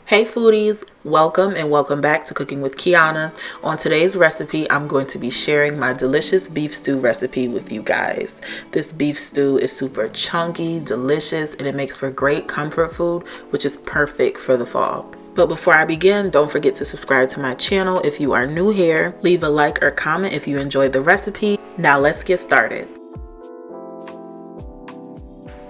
Hey foodies, welcome and welcome back to Cooking with Kiana. On today's recipe, I'm going to be sharing my delicious beef stew recipe with you guys. This beef stew is super chunky, delicious, and it makes for great comfort food, which is perfect for the fall. But before I begin, don't forget to subscribe to my channel if you are new here. Leave a like or comment if you enjoyed the recipe. Now let's get started.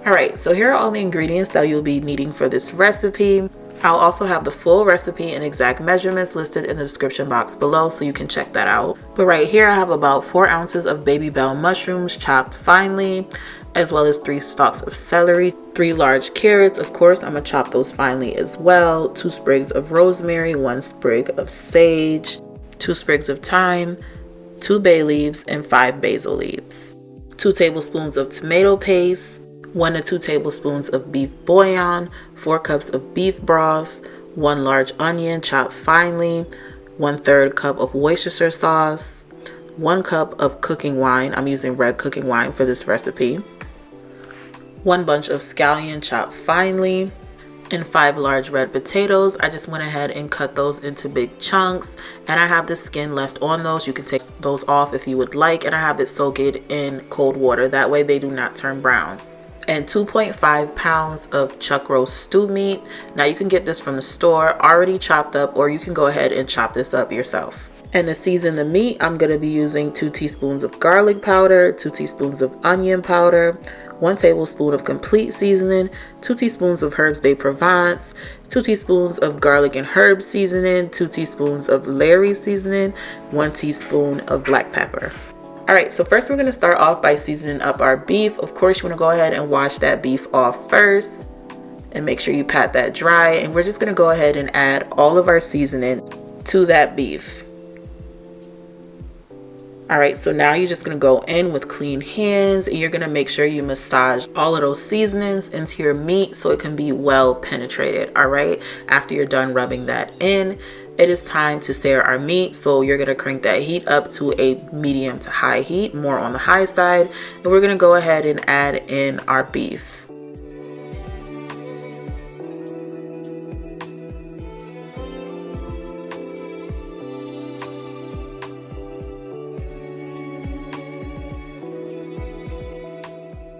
Alright, so here are all the ingredients that you'll be needing for this recipe. I'll also have the full recipe and exact measurements listed in the description box below so you can check that out. But right here I have about 4 ounces of baby bell mushrooms chopped finely, as well as 3 stalks of celery, 3 large carrots, of course I'm going to chop those finely as well, 2 sprigs of rosemary, 1 sprig of sage, 2 sprigs of thyme, 2 bay leaves, and 5 basil leaves, 2 tablespoons of tomato paste, 1 to 2 tablespoons of beef bouillon, 4 cups of beef broth, 1 large onion chopped finely, 1/3 cup of Worcestershire sauce, 1 cup of cooking wine. I'm using red cooking wine for this recipe, 1 bunch of scallion chopped finely, and 5 large red potatoes. I just went ahead and cut those into big chunks, and I have the skin left on those. You can take those off if you would like, and I have it soaked in cold water. That way they do not turn brown. And 2.5 pounds of chuck roast stew meat. Now you can get this from the store already chopped up, or you can go ahead and chop this up yourself. And to season the meat, I'm going to be using 2 teaspoons of garlic powder, 2 teaspoons of onion powder, 1 tablespoon of complete seasoning, 2 teaspoons of Herbs de Provence, 2 teaspoons of garlic and herb seasoning, 2 teaspoons of Lawrys seasoning, 1 teaspoon of black pepper. Alright, so first we're going to start off by seasoning up our beef. Of course, you want to go ahead and wash that beef off first and make sure you pat that dry. And we're just going to go ahead and add all of our seasoning to that beef. Alright, so now you're just going to go in with clean hands and you're going to make sure you massage all of those seasonings into your meat so it can be well penetrated. Alright, after you're done rubbing that in, it is time to sear our meat. So you're going to crank that heat up to a medium to high heat, more on the high side, and we're going to go ahead and add in our beef.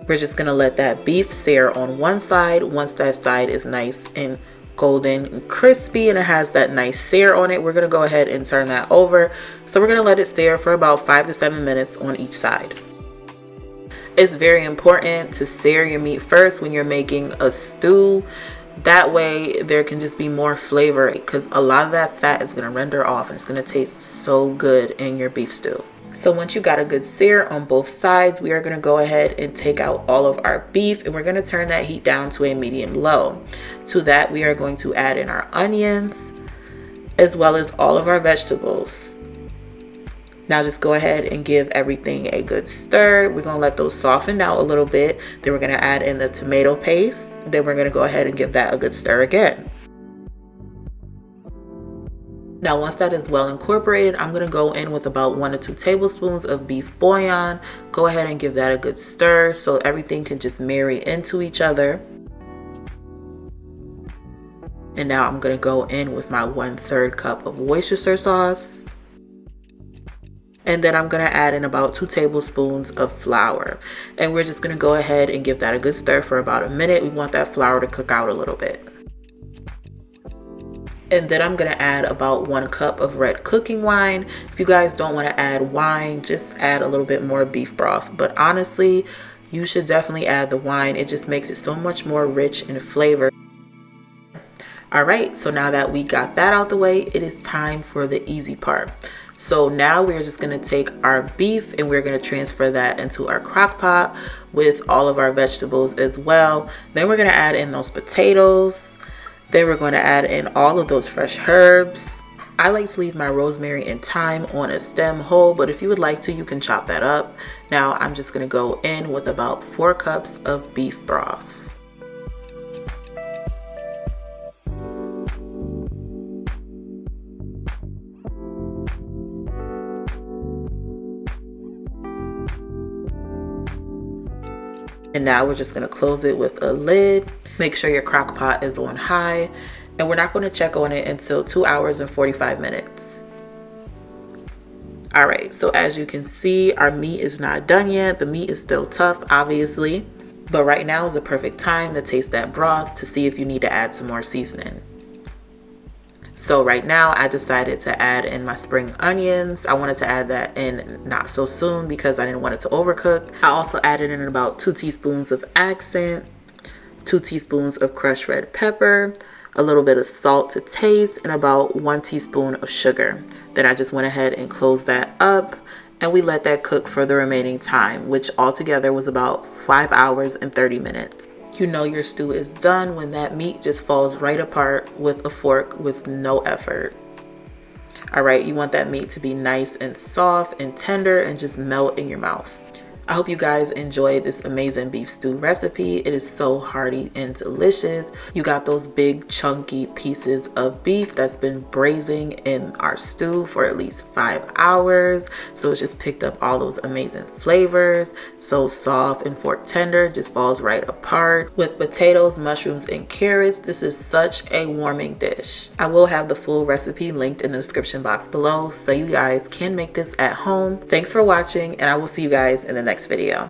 We're just going to let that beef sear on one side. Once that side is nice and golden and crispy and it has that nice sear on it, we're going to go ahead and turn that over. So we're going to let it sear for about 5 to 7 minutes on each side. It's very important to sear your meat first when you're making a stew. That way there can just be more flavor, because a lot of that fat is going to render off and it's going to taste so good in your beef stew. So once you got a good sear on both sides, we are going to go ahead and take out all of our beef and we're going to turn that heat down to a medium low. To that, we are going to add in our onions as well as all of our vegetables. Now just go ahead and give everything a good stir. We're going to let those soften out a little bit. Then we're going to add in the tomato paste. Then we're going to go ahead and give that a good stir again. Now once that is well incorporated, I'm going to go in with about 1 to 2 tablespoons of beef bouillon. Go ahead and give that a good stir so everything can just marry into each other. And now I'm going to go in with my 1/3 cup of Worcestershire sauce. And then I'm going to add in about 2 tablespoons of flour. And we're just going to go ahead and give that a good stir for about a minute. We want that flour to cook out a little bit. And then I'm going to add about 1 cup of red cooking wine. If you guys don't want to add wine, just add a little bit more beef broth. But honestly, you should definitely add the wine. It just makes it so much more rich in flavor. Alright, so now that we got that out the way, it is time for the easy part. So now we're just going to take our beef and we're going to transfer that into our crock pot with all of our vegetables as well. Then we're going to add in those potatoes. Then we're going to add in all of those fresh herbs. I like to leave my rosemary and thyme on a stem whole, but if you would like to, you can chop that up. Now I'm just going to go in with about 4 cups of beef broth. And now we're just going to close it with a lid. Make sure your crock pot is on high. And we're not going to check on it until 2 hours and 45 minutes. All right, so as you can see, our meat is not done yet. The meat is still tough, obviously, but right now is a perfect time to taste that broth to see if you need to add some more seasoning. So right now I decided to add in my spring onions. I wanted to add that in not so soon because I didn't want it to overcook. I also added in about 2 teaspoons of accent, 2 teaspoons of crushed red pepper, a little bit of salt to taste, and about 1 teaspoon of sugar. Then I just went ahead and closed that up, and we let that cook for the remaining time, which altogether was about 5 hours and 30 minutes. You know your stew is done when that meat just falls right apart with a fork with no effort. All right, you want that meat to be nice and soft and tender and just melt in your mouth. I hope you guys enjoyed this amazing beef stew recipe. It is so hearty and delicious. You got those big chunky pieces of beef that's been braising in our stew for at least 5 hours. So it's just picked up all those amazing flavors. So soft and fork tender, just falls right apart. With potatoes, mushrooms, and carrots, this is such a warming dish. I will have the full recipe linked in the description box below so you guys can make this at home. Thanks for watching, and I will see you guys in the next video.